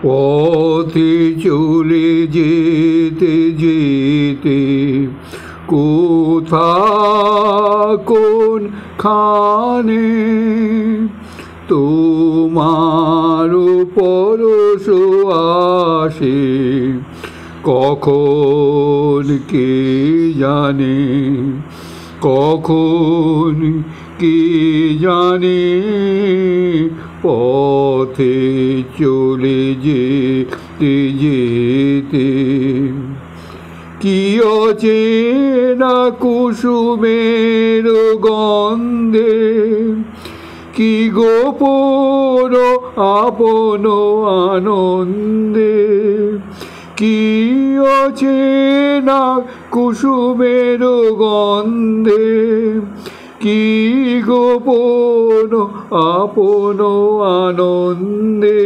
পথে চলে যেতে যেতে কোথা কোন খানে তোমার পরশ আসে, কখন কে জানে, কখন কে জানে, পথে চলে যেতে যেতে। কি অচেনা কুসুমের গন্ধে, কি গোপন আপন আনন্দে, কি অচেনা কুসুমের গন্ধে, কি গোপন আপন আনন্দে,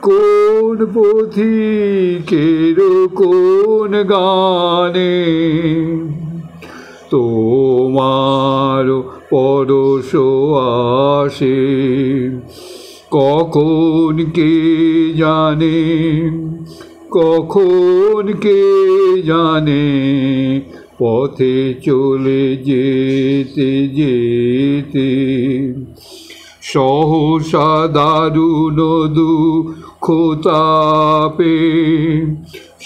কোন পথিকের কোন গানে তোমার পরশ আসে, কখন কে জানে, কখন কে জানে, পথে চলে যেতে যেতে। সহসা দারুণ দুঃখ তাপে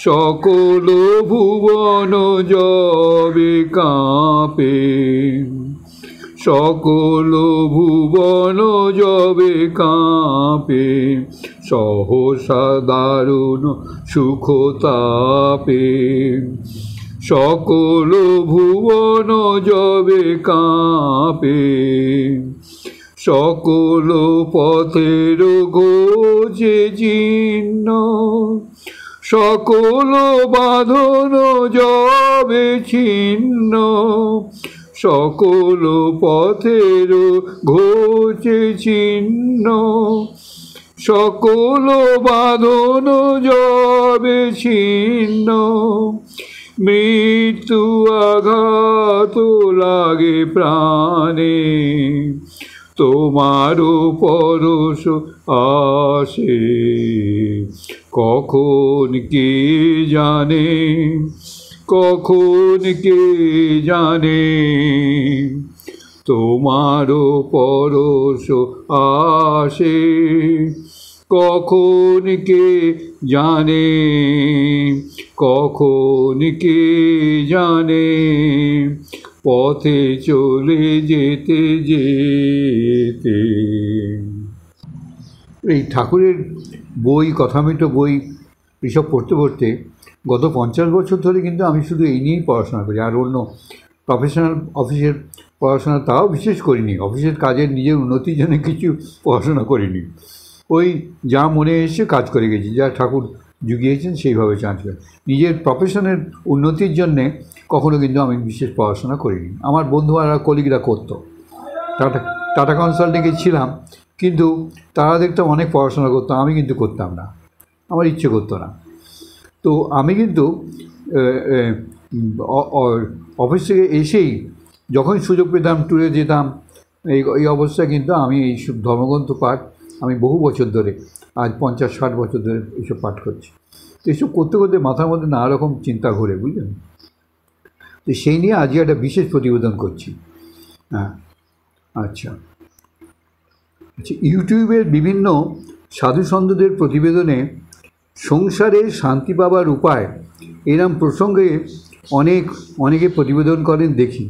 সকল ভুবন যবে কাঁপে, সকল ভুবন যবে কাঁপে, সহসা দারুণ সুখ তাপে, সকল ভুবন যবে কাঁপে, সকল পথের গোছে চিহ্ন, সকল বাঁধন যবে ছিন্ন, সকল পথের ঘোচে চিহ্ন, সকল বাঁধন যবে ছিন্ন, মৃত্যু আঘাত লাগে প্রাণে, তোমারও পরশ আসে, কখন কে জানে, কখন কে জানে, তোমারও পরশ আসে, কখন কে জানে, কখন কে জানে, পথে চলে যেতে যেতে। এই ঠাকুরের বই, কথামৃত বই এইসব পড়তে পড়তে গত 50 বছর ধরে কিন্তু আমি শুধু এই নিয়েই পড়াশোনা করি, আর অন্য প্রফেশনাল অফিসের পড়াশোনা তাও বিশেষ করিনি। অফিসের কাজের নিজের উন্নতির জন্য কিছু পড়াশোনা করিনি, ওই যা মনে এসে কাজ করে গেছি, যা ঠাকুর জুগিয়েছেন সেইভাবে চাঁদ করে। নিজের প্রফেশনের উন্নতির জন্যে কখনো কিন্তু আমি বিশেষ পড়াশোনা করিনি। আমার বন্ধুরা কলিগরা করতো, টাটা কনসাল্টিংয়ে ছিলাম, কিন্তু তারা দেখতাম অনেক পড়াশোনা করতাম, আমি কিন্তু করতাম না, আমার ইচ্ছে করতো না। তো আমি কিন্তু অফিস থেকে এসেই যখন সুযোগ পেতাম ট্যুরে যেতাম। এই অবস্থায় কিন্তু আমি এইসব ধর্মগ্রন্থ পাঠ আমি বহু বছর ধরে, আজ 50-60 বছর ধরে এইসব পাঠ করছি। তো এইসব করতে করতে মাথার মধ্যে নানা রকম চিন্তা ঘুরে, বুঝলেন। তো সেই নিয়ে আজকে একটা বিশেষ প্রতিবেদন করছি। হ্যাঁ, আচ্ছা, ইউটিউবের বিভিন্ন সাধুসন্তদের প্রতিবেদনে সংসারে শান্তি পাবার উপায় এরম প্রসঙ্গে অনেকে প্রতিবেদন করেন দেখি।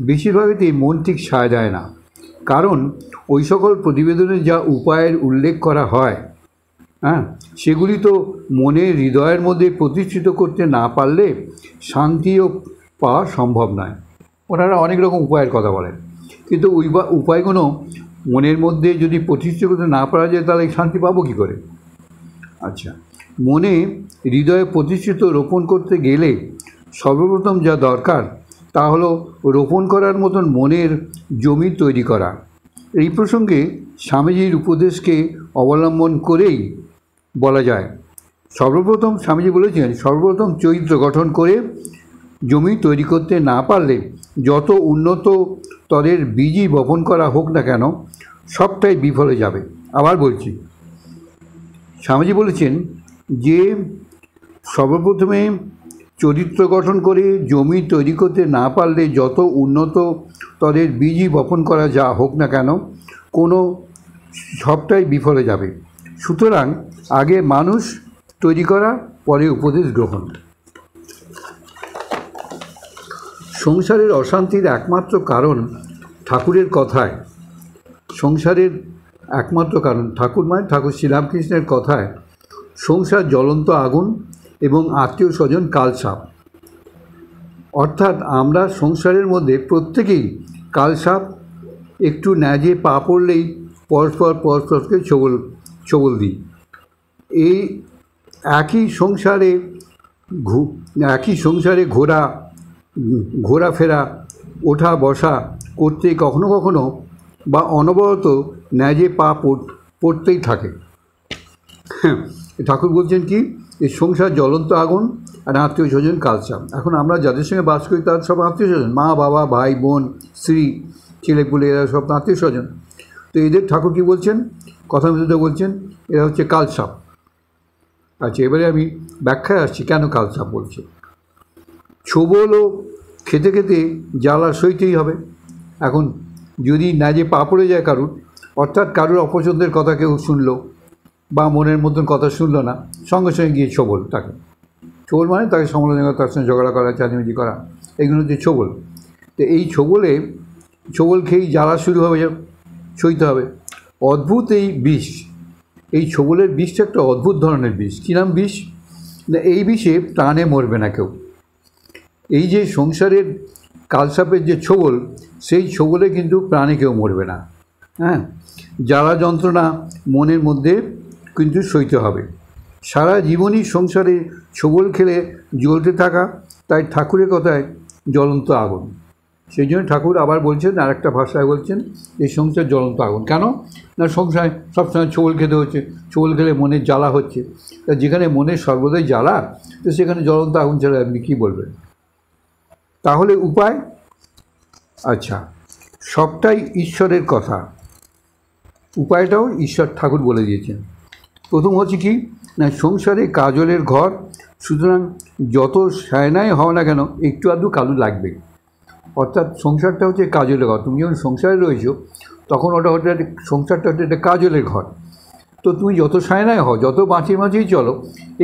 বেশিরভাগেতেই মন ঠিক সায় দেয় না, কারণ ওই সকল প্রতিবেদনে যা উপায়ের উল্লেখ করা হয়, হ্যাঁ, সেগুলি তো মনের হৃদয়ের মধ্যে প্রতিষ্ঠিত করতে না পারলে শান্তিও পাওয়া সম্ভব নয়। ওনারা অনেক রকম উপায়ের কথা বলেন, কিন্তু ওই উপায়গুলো মনের মধ্যে যদি প্রতিষ্ঠিত করতে না পারা যায় তাহলে শান্তি পাবো কী করে? আচ্ছা, মনে হৃদয়ে প্রতিষ্ঠিত রোপণ করতে গেলে সর্বপ্রথম যা দরকার তা হলো রোপণ করার মতন মনের জমি তৈরি করা। এই প্রসঙ্গে স্বামীজির উপদেশকে অবলম্বন করেই বলা যায়, সর্বপ্রথম স্বামীজি বলেছেন, সর্বপ্রথম চরিত্র গঠন করে জমি তৈরি করতে না পারলে যত উন্নত স্তরের বীজই বপন করা হোক না কেন, সবটাই বিফলে যাবে। আবার বলছি, স্বামীজি বলেছেন যে সর্বপ্রথমে চরিত্র গঠন করে জমি তৈরি করতে না পারলে যত উন্নত স্তরের বীজই বপন করা যা হোক না কেন কোনো সবটাই বিফলে যাবে। সুতরাং আগে মানুষ তৈরি করা, পরে উপদেশ গ্রহণ। সংসারের অশান্তির একমাত্র কারণ ঠাকুরের কথায়, সংসারের একমাত্র কারণ ঠাকুর ঠাকুর শ্রীরামকৃষ্ণের কথায় সংসার জ্বলন্ত আগুন এবং আত্মীয় স্বজন কালসাপ। অর্থাৎ আমরা সংসারের মধ্যে প্রত্যেকেই কালসাপ। একটু ন্যাজে পা পড়লেই পরস্পরকে ছবল দিই। এই একই সংসারে ঘোরাফেরা ওঠা বসা করতে কখনো কখনো বা অনবরত ন্যাজে পা পড়তেই থাকে। ঠাকুর বলছেন কি, এই সংসার জ্বলন্ত আগুন আর আত্মীয় স্বজন কালচার। এখন আমরা যাদের সঙ্গে বাস করি তার সব আত্মীয় স্বজন, মা বাবা ভাই বোন স্ত্রী ছেলেপুলে, এরা সব আত্মীয় স্বজন। তো এদের ঠাকুর কী বলছেন, কথার মধ্যে বলছেন এরা হচ্ছে কালসাপ। আচ্ছা, এবারে আমি ব্যাখ্যায় আসছি কেন কালসাপ বলছে। ছোবলও খেতে খেতে জ্বালা সইতেই হবে। এখন যদি ন্যাজে পা পড়ে যায় কারুর, অর্থাৎ কারুর অপছন্দের কথা কেউ শুনলো বা মনের মতন কথা শুনলো না, সঙ্গে সঙ্গে গিয়ে ছোবল। তাকে ছোবল মানে তাকে সমালোচনা করা, তার সঙ্গে ঝগড়া করা, চাঁদিমেজি করা, এগুলো হচ্ছে ছোবল। তো এই ছোবল খেয়েই জ্বালা শুরু হবে, সইতে হবে। অদ্ভুত এই বিষ, এই ছোবলের বিষটা একটা অদ্ভুত ধরনের বিষ। কী নাম বিষ না, এই বিষে প্রাণে মরবে না কেউ। এই যে সংসারের কালসাপের যে ছোবল, সেই ছোবলে কিন্তু প্রাণে কেউ মরবে না। হ্যাঁ, জ্বালা যন্ত্রণা মনের মধ্যে কিন্তু সইতে হবে। সারা জীবনই সংসারে ছোবল খেলে জ্বলতে থাকা, তাই ঠাকুরের কথায় জ্বলন্ত আগুন। সেই জন্য ঠাকুর আবার বলছেন, আর একটা ভাষায় বলছেন, এই সংসার জ্বলন্ত আগুন। কেন না, সংসারে সবসময় ছোবল খেতে হচ্ছে, ছোবল খেলে মনের জ্বালা হচ্ছে। তা যেখানে মনের সর্বদাই জ্বালা, তো সেখানে জ্বলন্ত আগুন ছাড়া আপনি কী বলবেন? তাহলে উপায়? আচ্ছা, সবটাই ঈশ্বরের কথা। উপায়টাও ঈশ্বর ঠাকুর বলে দিয়েছেন। প্রথম হচ্ছে কি না, সংসারে কাজলের ঘর, সুতরাং যত সায়নাই হও না কেন একটু আধটু কাজল লাগবে। অর্থাৎ সংসারটা হচ্ছে কাজলের ঘর। তুমি যখন সংসারে রয়েছো তখন ওটা হচ্ছে সংসারটা হচ্ছে একটা কাজলের ঘর। তো তুমি যত সায়নাই হও, যত বাঁচিয়ে চলো,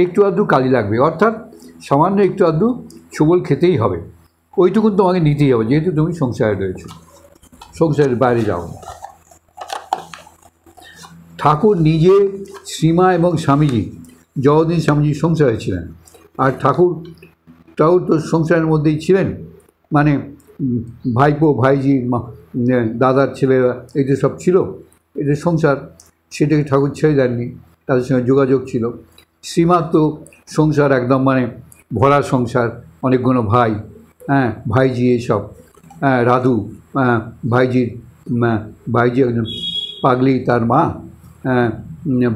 একটু আধটু কালি লাগবে। অর্থাৎ সামান্য একটু আধটু ছোবল খেতেই হবে। ওইটুকুন তোমাকে নিতেই হবে, যেহেতু তুমি সংসারে রয়েছো, সংসারের বাইরে যাও। ঠাকুর নিজে, শ্রীমা এবং স্বামীজি, যতদিন স্বামীজি সংসারে ছিলেন, আর ঠাকুরটাও তো সংসারের মধ্যেই ছিলেন। মানে ভাইপো ভাইজি দাদার ছেলেরা এদের সব ছিল, এদের সংসার, সেটাকে ঠাকুর ছেড়ে দেননি, তাদের সঙ্গে যোগাযোগ ছিল। শ্রীমা তো সংসার একদম মানে ভরা সংসার, অনেকগুলো ভাই, হ্যাঁ ভাইজি এইসব, রাধু ভাইজি একজন পাগলি, তার মা,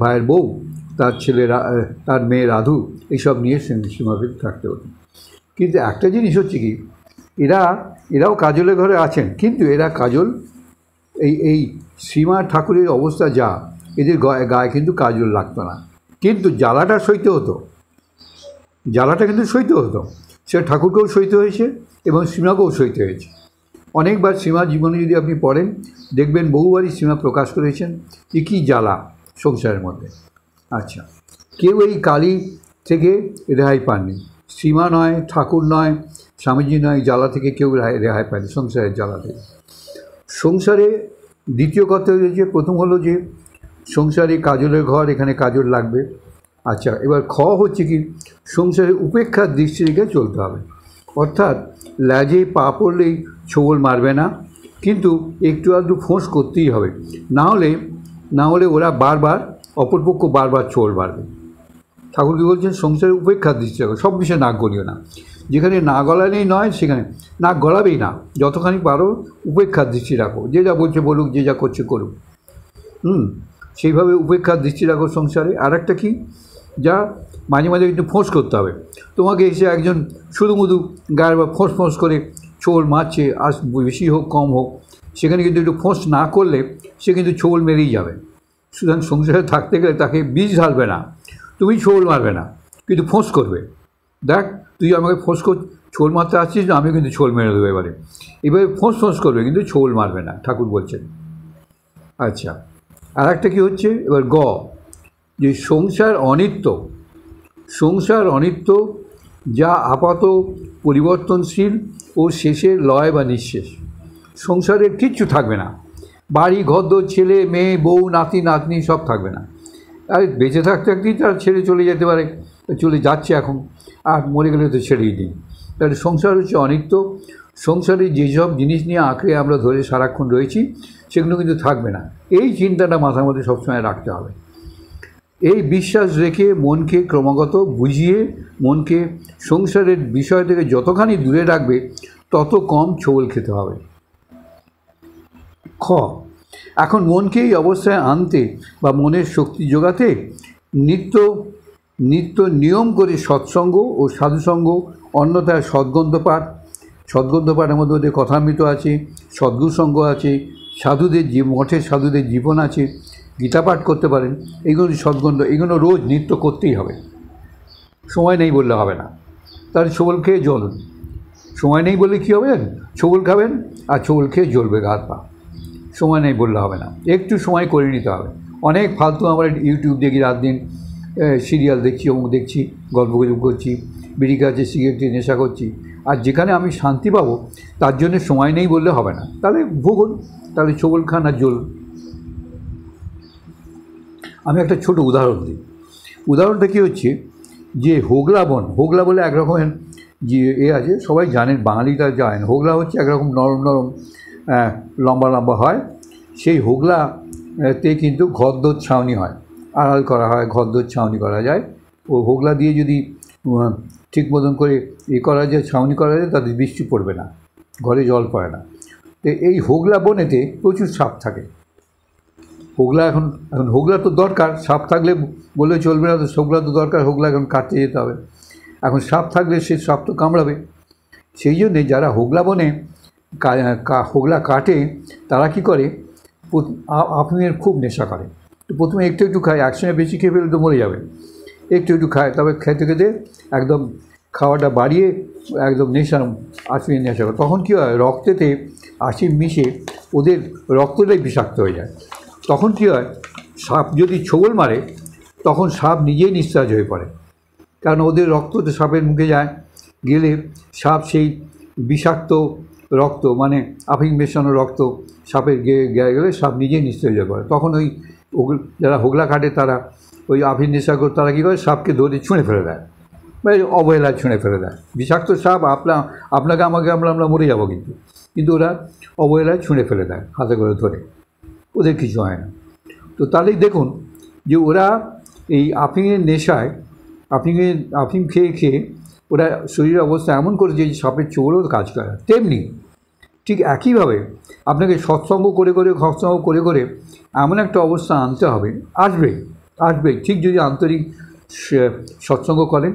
ভাইয়ের বউ, তার ছেলে, তার মেয়ে রাধু, এইসব নিয়ে সীমাকে থাকতে হতো। কিন্তু একটা জিনিস হচ্ছে কি, এরাও কাজলের ঘরে আছেন, কিন্তু এরা কাজল, এই শ্রীমা ঠাকুরের অবস্থা যা, এদের গায়ে কিন্তু কাজল লাগতো না, কিন্তু জ্বালাটা সইতে হতো। জ্বালাটা কিন্তু সইতে হতো, সে ঠাকুরকেও সইতে হয়েছে এবং শ্রীমাকেও সইতে হয়েছে। অনেকবার শ্রীমা জীবনে যদি আপনি পড়েন, দেখবেন বহুবারই শ্রীমা প্রকাশ করেছেন যে কী জ্বালা সংসারের মধ্যে। আচ্ছা, কেউ এই কালি থেকে রেহাই পাননি। শ্রীমা নয়, ঠাকুর নয়, স্বামীজি নয়, জ্বালা থেকে কেউ রেহাই পায়নি, সংসারের জ্বালা থেকে। সংসারে দ্বিতীয় কথা হয়েছে, প্রথম হলো যে সংসারে কাজলের ঘর, এখানে কাজল লাগবে। আচ্ছা, এবার হচ্ছে কি, সংসারে উপেক্ষার দৃষ্টি রেখে চলতে হবে। অর্থাৎ ল্যাজে পা পড়লেই ছোবল মারবে না, কিন্তু একটু আধটু ফোঁস করতেই হবে। না হলে ওরা অপরপক্ষ বারবার ছোবল মারবে। ঠাকুর কি বলছেন, সংসারে উপেক্ষার দৃষ্টি রাখো, সব বিষয়ে নাক গলিও না। যেখানে না গলালেই নয়, সেখানে নাক গলাবেই না। যতখানি পারো উপেক্ষার দৃষ্টি রাখো, যে যা বলছে বলুক, যে যা করছে করুক। সেইভাবে উপেক্ষার দৃষ্টি রাখো সংসারে। আর একটা কি, যা মাঝে মাঝে কিন্তু ফোঁস করতে হবে। তোমাকে এসে একজন শুধুমুধু গায়ের বা ফোঁস করে ছোবল মারছে, আর বেশি হোক কম হোক, সেখানে কিন্তু একটু ফোঁস না করলে সে কিন্তু ছোবল মেরেই যাবে। সুতরাং সংসারে থাকতে গেলে তাকে বিষ ঢালবে না, তুমি ছোল মারবে না, কিন্তু ফোঁস করবে। দেখ, তুই আমাকে ফোঁস কর, ছোল মারতে আসছিস না, আমি কিন্তু ছোল মেরে দেবো এবারে। এবারে ফোঁস ফোঁস করবে, কিন্তু ছোল মারবে না, ঠাকুর বলছেন। আচ্ছা, আর একটা কী হচ্ছে এবার যে সংসার অনিত্য, সংসার অনিত্য, যা আপাত পরিবর্তনশীল ও শেষের লয় বা নিঃশেষ। সংসারের কিচ্ছু থাকবে না, বাড়ি ঘরদোর, ছেলে মেয়ে, বউ, নাতি নাতনি সব থাকবে না। আর বেঁচে থাকতে থাকতেই তার ছেড়ে চলে যেতে পারে, চলে যাচ্ছে এখন, আর মরে গেলে তো ছেড়েই দিই। তাহলে সংসার হচ্ছে অনিত্য। সংসারে যেসব জিনিস নিয়ে আঁকড়ে আমরা ধরে সারাক্ষণ রয়েছি, সেগুলো কিন্তু থাকবে না। এই চিন্তাটা মাথার মধ্যে সবসময় রাখতে হবে। এই বিশ্বাস রেখে মনকে ক্রমাগত বুঝিয়ে, মনকে সংসারের বিষয় থেকে যতখানি দূরে রাখবে, তত কম ছোবল খেতে হবে। এখন মনকে এই অবস্থায় আনতে বা মনের শক্তি যোগাতে নিত্য নিত্য নিয়ম করে সৎসঙ্গ ও সাধুসঙ্গ, অন্যথায় সদ্গন্ধপাঠ, সদ্গন্ধপাঠের মধ্যে কথামৃত আছে, সদ্গুরুসঙ্গ আছে, সাধুদের মঠের সাধুদের জীবন আছে, গীতাপাঠ করতে পারেন। এইগুলো সদ্গন্ধ, এগুলো রোজ নিত্য করতেই হবে। সময় নেই বললে হবে না। তাহলে ছোবল খেয়ে জ্বলুন। সময় নেই বললে কী হবে? ছোবল খাবেন আর ছোবল খেয়ে জ্বলবে গা হাত পা। সময় নেই বললে হবে না, একটু সময় করে নিতে হবে। অনেক ফালতু আমরা ইউটিউব দেখি, রাত দিন সিরিয়াল দেখছি, অমুক দেখছি, গল্প গুজব করছি, বিড়ি খাচ্ছি, সিগারেটে নেশা করছি, আর যেখানে আমি শান্তি পাবো তার জন্য সময় নেই বললে হবে না। তাহলে ভুগুন, তাহলে ছোবল খান আর জ্বলুন। আমি একটা ছোট উদাহরণ দিই। উদাহরণটা কী হচ্ছে, যে হোগলা বন, হোগলা বলে এক রকমের যে আছে, সবাই জানেন, বাঙালিটা জানেন। হোগলা হচ্ছে একরকম নরম নরম লম্বা লম্বা হয়। সেই হোগলাতে কিন্তু ঘরদোর ছাউনি হয়, আড়াল করা হয়, ঘরদোর ছাউনি করা যায়। ও হোগলা দিয়ে যদি ঠিক মতন করে করা যায়, ছাউনি করা যায়, তাতে বৃষ্টি পড়বে না, ঘরে জল পড়ে না। তো এই হোগলা বনেতে প্রচুর সাপ থাকে। হোগলা এখন হোগলা তো দরকার, সাপ থাকলে বললে চলবে না, তো হোগলা তো দরকার, হোগলা এখন কাটতে যেতে হবে। এখন সাপ থাকলে সে সাপ তো কামড়াবে। সেই জন্যে যারা হোগলা বনে হোগলা কাটে, তারা কি করে, আফিমের খুব নেশা করে। তো প্রথমে একটু একটু খায়, একসঙ্গে বেশি খেয়ে ফেলে তো মরে যাবে। একটু একটু খায়, তবে খেতে খেতে একদম খাওয়াটা বাড়িয়ে একদম নেশা, আফিমের নেশা করে। তখন কী হয়, রক্তেতে আফিম মিশে ওদের রক্তটাই বিষাক্ত হয়ে যায়। তখন কী হয়, সাপ যদি ছোবল মারে, তখন সাপ নিজেই নিঃশ্বাস হয়ে পড়ে, কারণ ওদের রক্ততে সাপের মুখে যায়, গেলে সাপ সেই বিষাক্ত রক্ত, মানে আফিম মেশানো রক্ত সাপের গায়ে গেলে সাপ নিজেই নিঃশ্বাস হয়ে পড়ে। তখন ওই যারা হোগলা কাটে, তারা ওই আফিম নেশা করে তারা কী করে, সাপকে ধরে ছুঁড়ে ফেলে দেয়, বা অবহেলায় ছুঁড়ে ফেলে দেয়। বিষাক্ত সাপ আপনাকে আমাকে আমরা মরে যাবো, কিন্তু ওরা অবহেলায় ছুঁড়ে ফেলে দেয়, হাতে করে ধরে, ওদের কিছু হয় না। তো তাহলেই দেখুন যে ওরা এই আফিমের নেশায়, আফিম খেয়ে খেয়ে ওরা শরীরের অবস্থা এমন করেছে যে সাপের ছোবলও কাজ করে। তেমনি ঠিক একইভাবে আপনাকে সৎসঙ্গ করে করে এমন একটা অবস্থা আনতে হবে, আসবেই ঠিক যদি আন্তরিক সৎসঙ্গ করেন,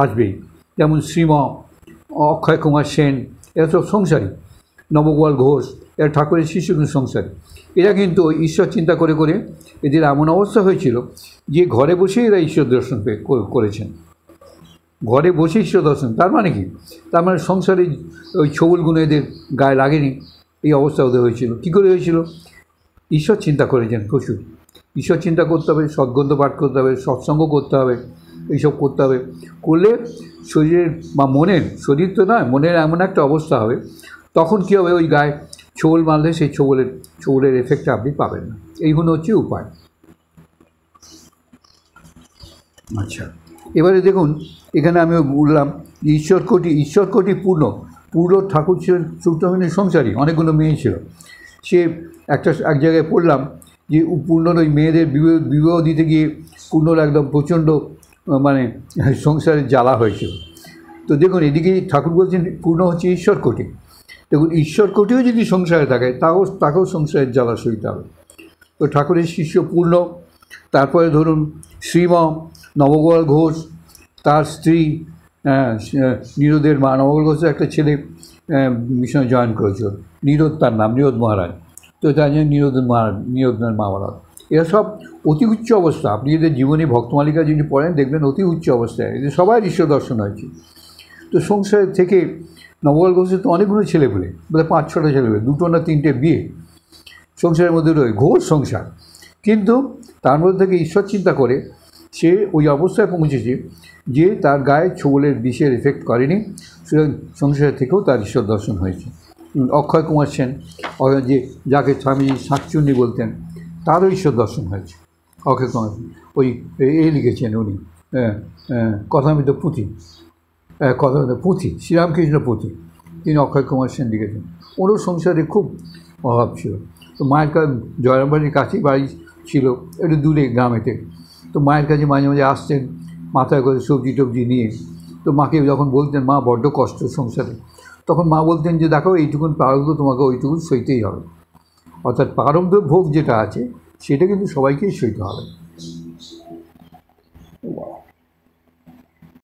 আসবেই। যেমন শ্রীম অক্ষয় কুমার সেন, এরা সব সংসারী, নবগোপাল ঘোষ, এরা ঠাকুরের শিষ্যগুণ সংসারী। এরা কিন্তু ঈশ্বর চিন্তা করে করে এদের এমন অবস্থা হয়েছিল যে ঘরে বসেই এরা ঈশ্বর দর্শন করেছেন, ঘরে বসে ঈশ্বর দর্শন। তার মানে কি, তার মানে সংসারে ওই ছোবলগুলো এদের গায়ে লাগেনি, এই অবস্থা ওদের হয়েছিল। কী করে হয়েছিল? ঈশ্বর চিন্তা করেছেন প্রচুর। ঈশ্বর চিন্তা করতে হবে, সদ্গন্ধ পাঠ করতে হবে, সৎসঙ্গ করতে হবে, এইসব করতে হবে। করলে শরীরের বা মনের, শরীর তো নয়, মনের এমন একটা অবস্থা হবে, তখন কী হবে, ওই গায়ে ছোবল মারলে সেই ছোবলের এফেক্টটা আপনি পাবেন না। এইগুলো হচ্ছে উপায়। আচ্ছা, এবারে দেখুন, এখানে আমি বললাম ঈশ্বর কোটি পূর্ণ ঠাকুর ছিলেন সুব্রহ্মণ্যের সংসারী, অনেকগুলো মেয়ে ছিল। সে এক জায়গায় পড়লাম যে পূর্ণর ওই মেয়েদের বিবাহ দিতে গিয়ে পূর্ণর একদম প্রচণ্ড মানে সংসারের জ্বালা হয়েছিল। তো দেখুন, এদিকে ঠাকুর বলছেন পূর্ণ হচ্ছে ঈশ্বর কোটি। দেখুন, ঈশ্বর কোটিও যদি সংসারে থাকে, তাকেও সংসারের জ্বালা সইতে হবে। তো ঠাকুরের শিষ্য পূর্ণ, তারপরে ধরুন শ্রীম নবগোপাল ঘোষ, তার স্ত্রী নিরোদের মা। নবগোপাল ঘোষের একটা ছেলে মিশনে জয়েন করেছিল, নিরোদ তার নাম, নিরোদ মহারাজ। তো তাই জন্য নিরোদের মা বলা। এরা সব অতি উচ্চ অবস্থা। আপনি এদের জীবনী ভক্তমালিকা যদি পড়েন দেখবেন অতি উচ্চ অবস্থায় এদের সবাই ঈশ্বর দর্শন হয়েছে। তো সংসার থেকে নবগোপাল ঘোষের তো অনেকগুলো ছেলেপুলে, বোধহয় 5-6টা ছেলেপুলে, 2 না 3টে বিয়ে, সংসারের মধ্যে রয়ে ঘোর সংসার। কিন্তু তার মধ্যে থেকে ঈশ্বর চিন্তা করে সে ওই অবস্থায় পৌঁছেছে যে তার গায়ে ছোবলের বিষের এফেক্ট করেনি, সুতরাং সংসারের থেকেও তার ঈশ্বর দর্শন হয়েছে। অক্ষয় কুমার সেন, যে যাকে স্বামীজি শাঁকচুন্নি বলতেন, তারও ঈশ্বর দর্শন হয়েছে। অক্ষয় কুমার ওই লিখেছেন উনি, কথামৃত পুঁথি, পুঁথি, শ্রীরামকৃষ্ণ পুঁথি, তিনি অক্ষয় কুমার সেন লিখেছেন। ওরও সংসারে খুব অভাব ছিল। তো মায়ের জয়রামবাড়ির কাছেই বাড়ি ছিল, একটু দূরে গ্রামেতে। তো মায়ের কাছে মাঝে মাঝে আসতেন মাথায় করে সবজি টবজি নিয়ে। তো মাকে যখন বলতেন মা বড্ড কষ্ট সংসারে, তখন মা বলতেন যে দেখো এইটুকুন প্রারব্ধ তোমাকে ওইটুকুন সইতেই হবে। অর্থাৎ প্রারব্ধ ভোগ যেটা আছে সেটা কিন্তু সবাইকেই সইতে হবে।